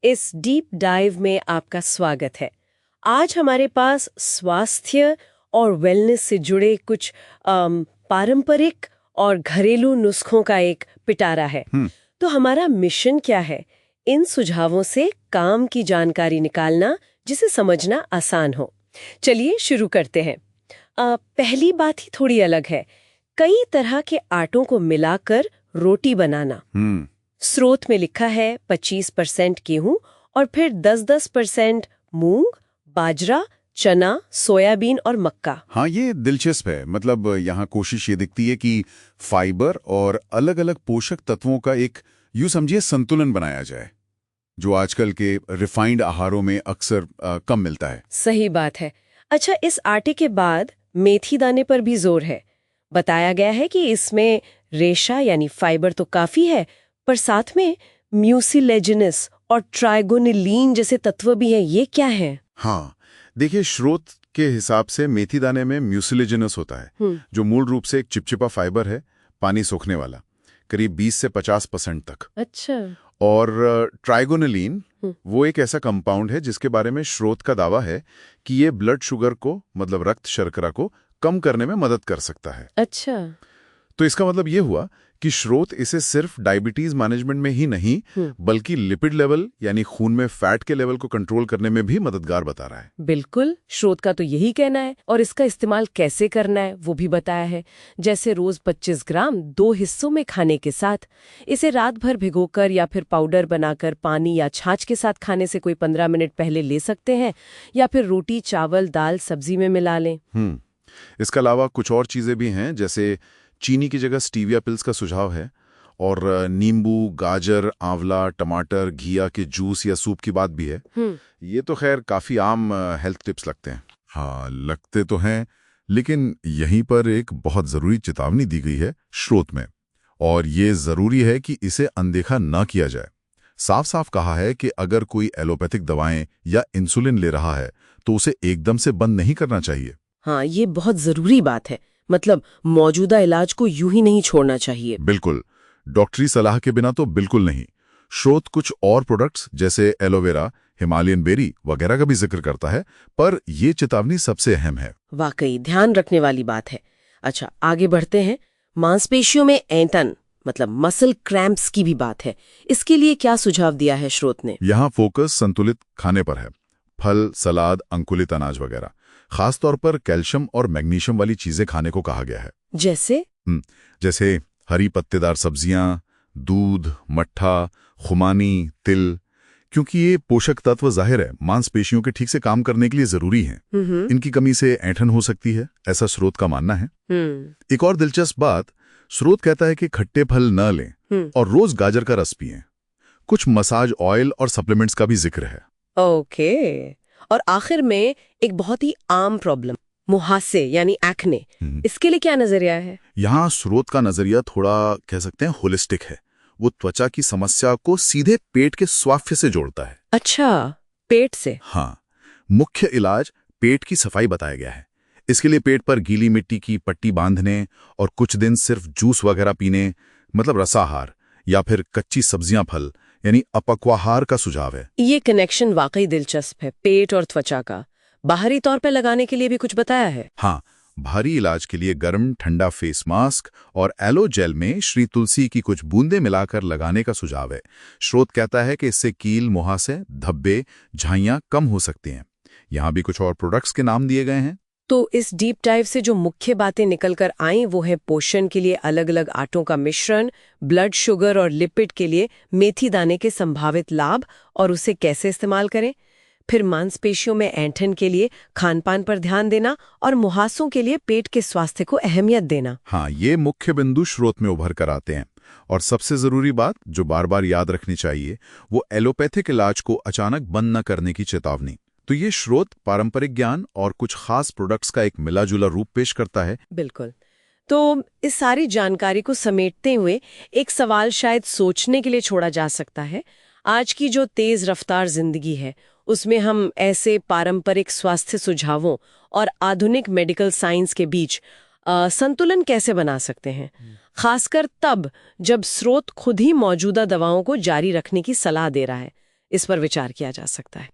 इस deep dive में आपका स्वागत है। आज हमारे पास स्वास्थ्य और वेलनेस से जुड़े कुछ पारंपरिक और घरेलू नुस्खों का एक पिटारा है। तो हमारा मिशन क्या है? इन सुझावों से काम की जानकारी निकालना जिसे समझना आसान हो। चलिए शुरू करते हैं। पहली बात ही थोड़ी अलग है। कई तरह के आटों को मिलाकर रोटी बनाना। स्रोत में लिखा है 25% गेहूं और फिर 10% मूंग, बाजरा, चना, सोयाबीन और मक्का। हाँ, ये दिलचस्प है। मतलब यहाँ कोशिश ये दिखती है कि फाइबर और अलग-अलग पोषक तत्वों का एक यूं समझिए संतुलन बनाया जाए, जो आजकल के रिफाइंड आहारों में अक्सर कम मिलता है। सही बात है। अच्छा, इस आटे के बाद मेथी दाने पर भी जोर है। बताया गया है कि इसमें रेशा यानी फाइबर तो काफी है, पर साथ में म्यूसिलेजिनस और ट्राइगोनिलीन जैसे तत्व भी हैं। ये क्या है? हाँ, देखिए, स्रोत के हिसाब से मेथी दाने में म्यूसिलेजिनस होता है, जो मूल रूप से एक चिपचिपा फाइबर है, पानी सोखने वाला, करीब 20 से 50% तक। अच्छा। और ट्राइगोनिलीन वो एक ऐसा कंपाउंड है जिसके बारे में स्रोत का दावा है कि ये ब्लड शुगर को, मतलब रक्त शर्करा को कम करने में मदद कर सकता है। अच्छा। तो इसका मतलब ये हुआ कि स्रोत इसे सिर्फ डायबिटीज मैनेजमेंट में ही नहीं, बल्कि लिपिड लेवल यानी खून में फैट के लेवल को कंट्रोल करने में भी मददगार बता रहा है। बिल्कुल, स्रोत का तो यही कहना है। और इसका इस्तेमाल कैसे करना है वो भी बताया है। जैसे रोज 25 ग्राम 2 हिस्सों में खाने के साथ, इसे रात भर भिगोकर या फिर पाउडर बनाकर पानी या छाछ के साथ खाने से कोई 15 मिनट पहले ले सकते हैं, या फिर रोटी, चावल, दाल, सब्जी में मिला लें। इसके अलावा कुछ और चीजें भी हैं, जैसे चीनी की जगह स्टीविया पिल्स का सुझाव है, और नींबू, गाजर, आंवला, टमाटर, घिया के जूस या सूप की बात भी है। ये तो खैर काफी आम हेल्थ टिप्स लगते हैं। हाँ, लगते तो हैं, लेकिन यहीं पर एक बहुत जरूरी चेतावनी दी गई है स्रोत में, और ये जरूरी है कि इसे अनदेखा ना किया जाए। साफ साफ कहा है कि अगर कोई एलोपैथिक दवाएं या इंसुलिन ले रहा है तो उसे एकदम से बंद नहीं करना चाहिए। हाँ, ये बहुत जरूरी बात है। मतलब मौजूदा इलाज को यूं ही नहीं छोड़ना चाहिए। बिल्कुल, डॉक्टरी सलाह के बिना तो बिल्कुल नहीं। स्रोत कुछ और प्रोडक्ट्स जैसे एलोवेरा, हिमालयन बेरी वगैरह का भी जिक्र करता है, पर यह चेतावनी सबसे अहम है। वाकई ध्यान रखने वाली बात है। अच्छा, आगे बढ़ते हैं। मांसपेशियों में ऐंठन मतलब मसल क्रैम्प्स की भी बात है। इसके लिए क्या सुझाव दिया है स्रोत ने? यहाँ फोकस संतुलित खाने पर है। फल, सलाद, अंकुलित अनाज वगैरह। खासतौर पर कैल्शियम और मैग्नीशियम वाली चीजें खाने को कहा गया है। जैसे हरी पत्तेदार सब्जियां, दूध, मट्ठा, खुमानी, तिल, क्योंकि ये पोषक तत्व जाहिर है मांसपेशियों के ठीक से काम करने के लिए जरूरी हैं। इनकी कमी से ऐंठन हो सकती है, ऐसा स्रोत का मानना है। एक और दिलचस्प बात, स्रोत कहता है कि खट्टे फल न लें और रोज गाजर का रस पिएं। कुछ मसाज ऑयल और सप्लीमेंट्स का भी जिक्र है। ओके। और आखिर में एक बहुत ही आम प्रॉब्लम, मुहासे यानी एक्ने, इसके लिए क्या नजरिया है? यहाँ स्रोत का नजरिया थोड़ा कह सकते हैं होलिस्टिक है। वो त्वचा की समस्या को सीधे पेट के स्वास्थ्य से जोड़ता है। अच्छा, पेट से? हाँ, मुख्य इलाज पेट की सफाई बताया गया है। इसके लिए पेट पर गीली मिट्टी की पट्टी बांधने और कुछ दिन सिर्फ जूस वगैरह पीने, मतलब रसाहार, या फिर कच्ची सब्जियां, फल यानी अपक्वाहार का सुझाव है। ये कनेक्शन वाकई दिलचस्प है, पेट और त्वचा का। बाहरी तौर पर लगाने के लिए भी कुछ बताया है? हाँ, भारी इलाज के लिए गर्म ठंडा फेस मास्क और एलो जेल में श्री तुलसी की कुछ बूंदें मिलाकर लगाने का सुझाव है। स्रोत कहता है कि इससे कील, मुहासे, धब्बे, झाइयां कम हो सकती हैं। यहाँ भी कुछ और प्रोडक्ट्स के नाम दिए गए हैं। तो इस डीप डाइव से जो मुख्य बातें निकल कर आईं वो है पोषण के लिए अलग अलग आटों का मिश्रण, ब्लड शुगर और लिपिड के लिए मेथी दाने के संभावित लाभ और उसे कैसे इस्तेमाल करें, फिर मांसपेशियों में ऐंठन के लिए खान-पान पर ध्यान देना और मुहासों के लिए पेट के स्वास्थ्य को अहमियत देना। हाँ, ये मुख्य बिंदु स्रोत में उभर कर आते हैं। और सबसे जरूरी बात जो बार बार याद रखनी चाहिए, वो एलोपैथिक इलाज को अचानक बंद न करने की चेतावनी। तो ये स्रोत पारंपरिक ज्ञान और कुछ खास प्रोडक्ट्स का एक मिला-जुला रूप पेश करता है। बिल्कुल। तो इस सारी जानकारी को समेटते हुए एक सवाल शायद सोचने के लिए छोड़ा जा सकता है। आज की जो तेज रफ्तार जिंदगी है, उसमें हम ऐसे पारंपरिक स्वास्थ्य सुझावों और आधुनिक मेडिकल साइंस के बीच संतुलन कैसे बना सकते हैं, खासकर तब जब स्रोत खुद ही मौजूदा दवाओं को जारी रखने की सलाह दे रहा है। इस पर विचार किया जा सकता है।